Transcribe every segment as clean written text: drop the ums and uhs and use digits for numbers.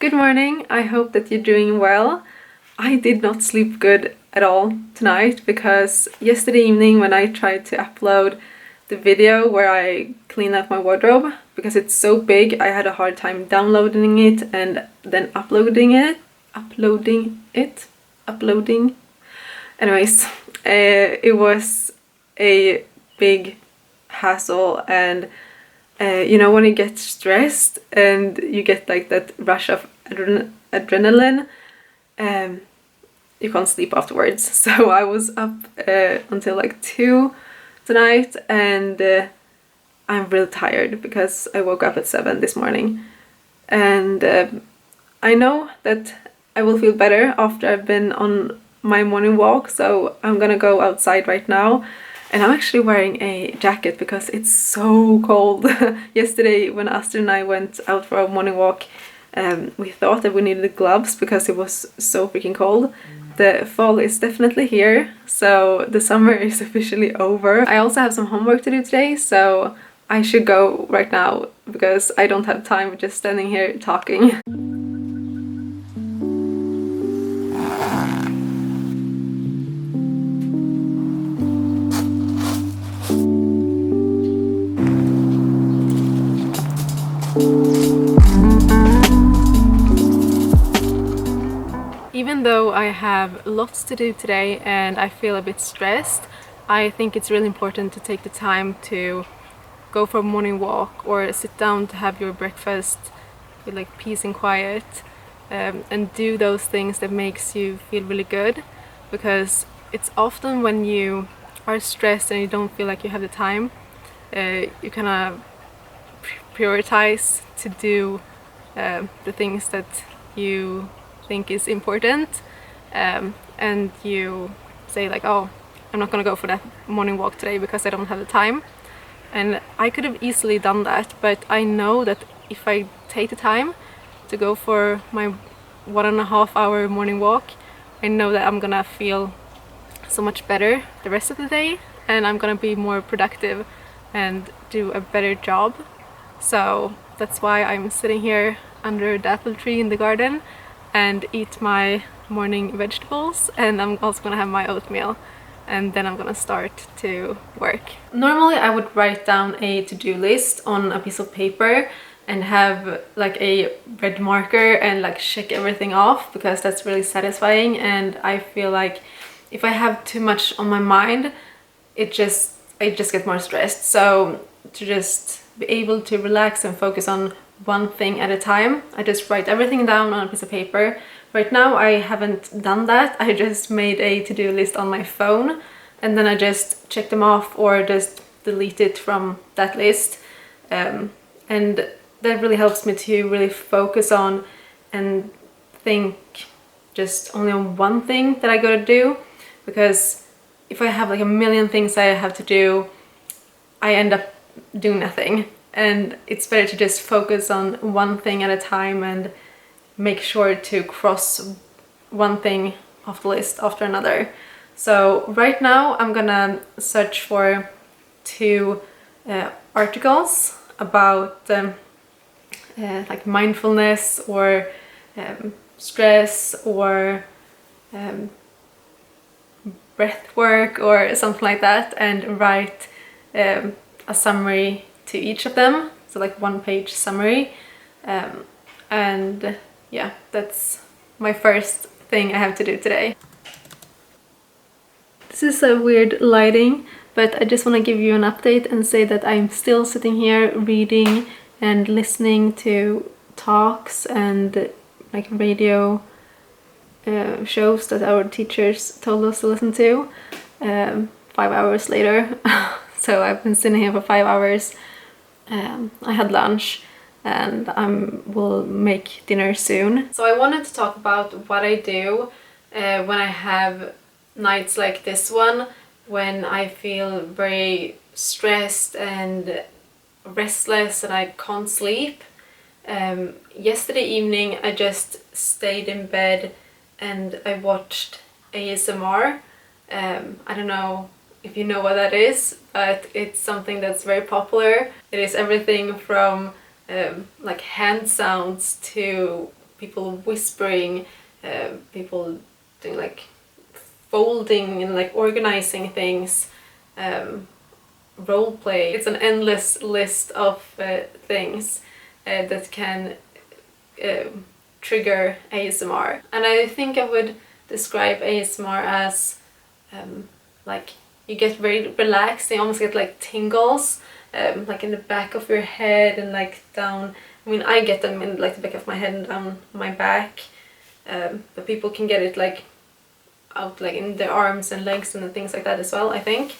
Good morning, I hope that you're doing well. I did not sleep good at all tonight because yesterday evening when I tried to upload the video where I clean up my wardrobe, because it's so big, I had a hard time downloading it and then uploading. Anyways, it was a big hassle, and when you get stressed and you get like that rush of adrenaline, you can't sleep afterwards. So I was up until like 2 tonight, and I'm really tired because I woke up at 7 this morning. And I know that I will feel better after I've been on my morning walk, so I'm gonna go outside right now. And I'm actually wearing a jacket because it's so cold. Yesterday when Astrid and I went out for a morning walk, we thought that we needed gloves because it was so freaking cold. The fall is definitely here, so the summer is officially over. I also have some homework to do today, so I should go right now because I don't have time just standing here talking. Even though I have lots to do today and I feel a bit stressed, I think it's really important to take the time to go for a morning walk or sit down to have your breakfast with like peace and quiet, and do those things that makes you feel really good, because it's often when you are stressed and you don't feel like you have the time, you kind of prioritize to do the things that you think is important, and you say like, oh, I'm not gonna go for that morning walk today because I don't have the time. And I could have easily done that, but I know that if I take the time to go for my 1.5 hour morning walk, I know that I'm gonna feel so much better the rest of the day, and I'm gonna be more productive and do a better job. So that's why I'm sitting here under the apple tree in the garden and eat my morning vegetables, and I'm also gonna have my oatmeal, and then I'm gonna start to work. Normally I would write down a to-do list on a piece of paper and have like a red marker and like check everything off, because that's really satisfying. And I feel like if I have too much on my mind, I just get more stressed. So to just be able to relax and focus on one thing at a time, I just write everything down on a piece of paper. Right now I haven't done that. I just made a to-do list on my phone, and then I just check them off or just delete it from that list, and that really helps me to really focus on and think just only on one thing that I gotta do. Because if I have like a million things I have to do, I end up doing nothing. And it's better to just focus on one thing at a time and make sure to cross one thing off the list after another. So right now I'm gonna search for 2 articles about like mindfulness or stress or breath work or something like that, and write a summary to each of them, so like 1-page summary, and yeah, that's my first thing I have to do today. This is a weird lighting, but I just want to give you an update and say that I'm still sitting here reading and listening to talks and like radio shows that our teachers told us to listen to 5 hours later. So I've been sitting here for 5 hours. I had lunch and will make dinner soon. So I wanted to talk about what I do when I have nights like this one, when I feel very stressed and restless and I can't sleep. Yesterday evening I just stayed in bed and I watched ASMR. I don't know if you know what that is, but it's something that's very popular. It is everything from like hand sounds to people whispering, people doing like folding and like organizing things, role play. It's an endless list of things that can trigger ASMR. And I think I would describe ASMR as like you get very relaxed, you almost get like tingles, like in the back of your head and like down. I mean, I get them in like the back of my head and down my back, but people can get it like out like in their arms and legs and things like that as well, I think.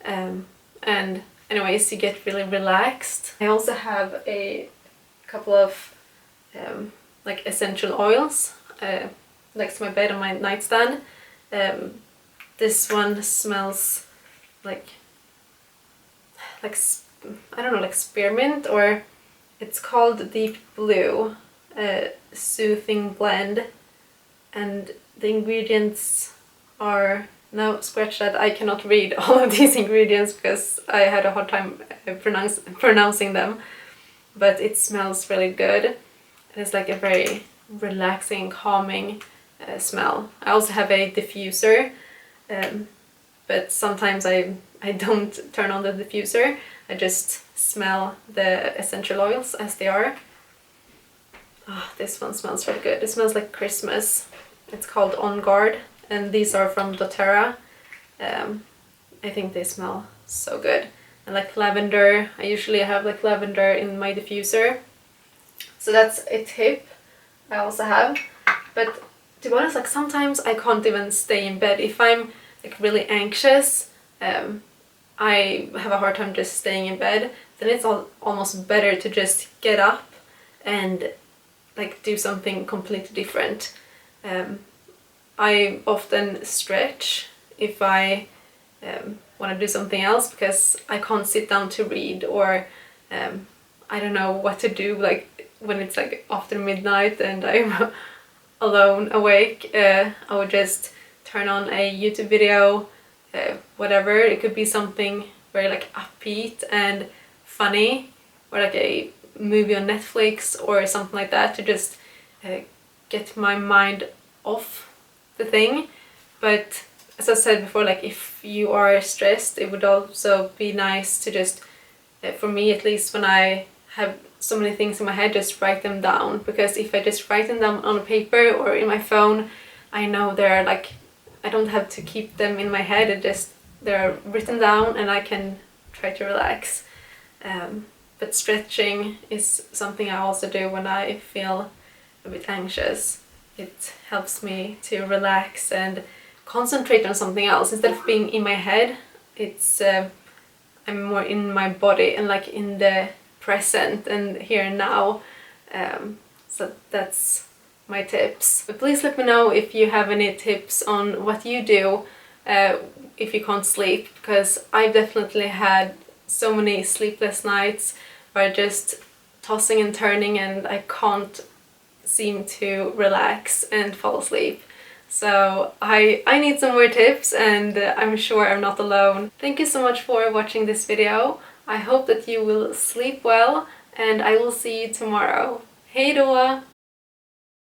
And anyways, you get really relaxed. I also have a couple of like essential oils next to my bed on my nightstand. This one smells like I don't know, like spearmint, or it's called Deep Blue Soothing Blend, and the ingredients are, no, scratch that, I cannot read all of these ingredients because I had a hard time pronouncing them, but it smells really good and it's like a very relaxing, calming smell. I also have a diffuser, but sometimes I don't turn on the diffuser, I just smell the essential oils as they are. Oh, this one smells really good. It smells like Christmas. It's called On Guard, and these are from doTERRA. I think they smell so good. And like lavender, I usually have like lavender in my diffuser. So that's a tip I also have. But to be honest, like sometimes I can't even stay in bed. If I'm like really anxious, I have a hard time just staying in bed, then it's almost better to just get up and like do something completely different. I often stretch if I want to do something else because I can't sit down to read, or I don't know what to do like when it's like after midnight and I'm alone awake. I would just turn on a YouTube video, whatever. It could be something very like upbeat and funny, or like a movie on Netflix or something like that, to just get my mind off the thing. But as I said before, like if you are stressed, it would also be nice to just, for me at least, when I have so many things in my head, just write them down, because if I just write them down on a paper or in my phone, I know they're like, I don't have to keep them in my head, they're written down and I can try to relax. But stretching is something I also do when I feel a bit anxious. It helps me to relax and concentrate on something else. Instead of being in my head, it's I'm more in my body and like in the present and here and now. So that's my tips. But please let me know if you have any tips on what you do if you can't sleep, because I've definitely had so many sleepless nights where I'm just tossing and turning and I can't seem to relax and fall asleep. So I need some more tips, and I'm sure I'm not alone. Thank you so much for watching this video. I hope that you will sleep well, and I will see you tomorrow. Hej då!